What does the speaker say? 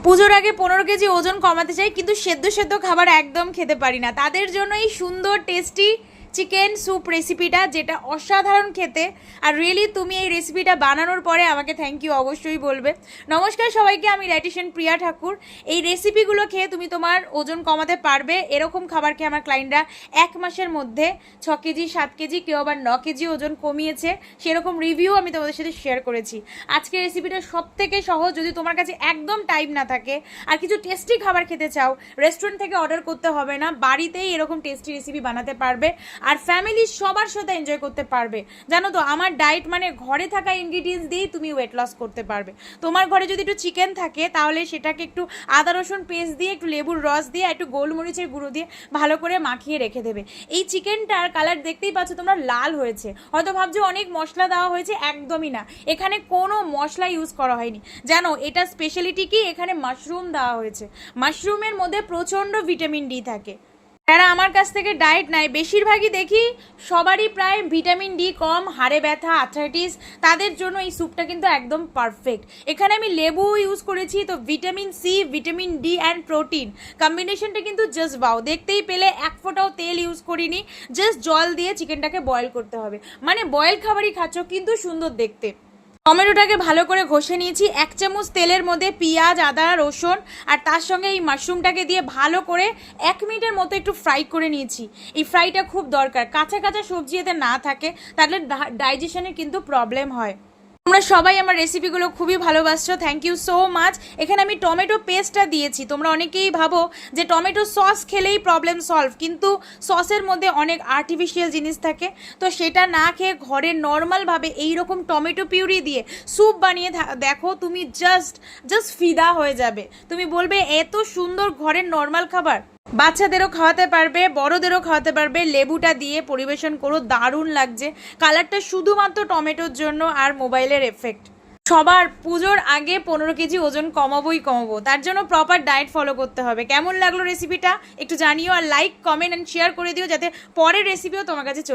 পুজোর আগে 15 কেজি ওজন কমাতে চাই, কিন্তু সেদ্ধ সেদ্ধ খাবার একদম খেতে পারি না। তাদের জন্য এই সুন্দর টেস্টি চিকেন স্যুপ রেসিপিটা, যেটা অসাধারণ খেতে। আর রিয়েলি তুমি এই রেসিপিটা বানানোর পরে আমাকে থ্যাংক ইউ অবশ্যই বলবে। নমস্কার সবাইকে, আমি ডায়েটিশিয়ান প্রিয়া ঠাকুর। এই রেসিপিগুলো খেয়ে তুমি তোমার ওজন কমাতে পারবে। এরকম খাবার খেয়ে আমার ক্লায়েন্টরা 1 মাসের মধ্যে 6 কেজি, 7 কেজি, কেউ আবার 9 কেজি ওজন কমিয়েছে। সেরকম রিভিউ আমি তোমাদের সাথে শেয়ার করেছি। আজকের রেসিপিটা সব থেকে সহজ। যদি তোমার কাছে একদম টাইম না থাকে আর কিছু টেস্টি খাবার খেতে চাও, রেস্টুরেন্ট থেকে অর্ডার করতে হবে না, বাড়িতেই এরকম টেস্টি রেসিপি বানাতে পারবে আর ফ্যামিলির সবার সাথে এনজয় করতে পারবে। জানো তো, আমার ডায়েট মানে ঘরে থাকা ইনগ্রিডিয়েন্টস দিয়েই তুমি ওয়েট লস করতে পারবে। তোমার ঘরে যদি একটু চিকেন থাকে, তাহলে সেটাকে একটু আদা রসুন পেস্ট দিয়ে, একটু লেবুর রস দিয়ে, একটু গোলমরিচের গুঁড়ো দিয়ে ভালো করে মাখিয়ে রেখে দেবে। এই চিকেনটার কালার দেখতেই পাচ্ছ তোমরা, লাল হয়েছে। হয়তো ভাবছো অনেক মশলা দেওয়া হয়েছে, একদমই না। এখানে কোনো মশলা ইউজ করা হয়নি। জানো এটা স্পেশালিটি কি? এখানে মাশরুম দেওয়া হয়েছে। মাশরুমের মধ্যে প্রচণ্ড ভিটামিন ডি থাকে। যারা আমার কাছ থেকে ডায়েট নেয়, বেশিরভাগই দেখি সবারই প্রায় ভিটামিন ডি কম, হাড়ে ব্যথা, আর্থ্রাইটিস, তাদের জন্য এই স্যুপটা কিন্তু একদম পারফেক্ট। এখানে আমি লেবু ইউজ করেছি, তো vitamin C, vitamin D and protein কম্বিনেশনটা কিন্তু জাস্ট বাও। দেখতেই পেলে, এক ফোঁটাও তেল ইউজ করিনি, জাস্ট জল দিয়ে চিকেনটাকে বয়েল করতে হবে। মানে বয়েল খাবারই খাচ্ছ, কিন্তু সুন্দর দেখতে। টমেটোটাকে ভালো করে ঘষে নিয়েছি। 1 চামচ তেলের মধ্যে পেঁয়াজ, আদা, রসুন আর তার সঙ্গে এই মাশরুমটাকে দিয়ে ভালো করে 1 মিনিটের মতো একটু ফ্রাই করে নিয়েছি। এই ফ্রাইটা খুব দরকার। কাঁচা কাঁচা সবজি এতে না থাকে, তাহলে ডাইজেশনের কিন্তু প্রবলেম হয়। তোমরা সবাই আমার রেসিপিগুলো খুবই ভালোবাসছো, থ্যাংক ইউ সো মাচ। এখানে আমি টমেটো পেস্টটা দিয়েছি। তোমরা অনেকেই ভাবো যে টমেটো সস খেলেই প্রবলেম সলভ, কিন্তু সসের মধ্যে অনেক আর্টিফিশিয়াল জিনিস থাকে। তো সেটা না খেয়ে ঘরে নর্মালভাবে এইরকম টমেটো পিউরি দিয়ে স্যুপ বানিয়ে দেখো, তুমি জাস্ট ফিদা হয়ে যাবে। তুমি বলবে এত সুন্দর ঘরের নর্মাল খাবার। বাচ্চাদেরও খাওয়াতে পারবে, বড়দেরও খাওয়াতে পারবে। লেবুটা দিয়ে পরিবেশন করো, দারুণ লাগছে। কালারটা শুধুমাত্র টমেটোর জন্য আর মোবাইলের এফেক্ট। সবার পুজোর আগে 15 কেজি ওজন কমাবোই কমাবো, তার জন্য প্রপার ডায়েট ফলো করতে হবে। কেমন লাগলো রেসিপিটা একটু জানিও, আর লাইক, কমেন্ট অ্যান্ড শেয়ার করে দিও, যাতে পরের রেসিপিও তোমার কাছে চলে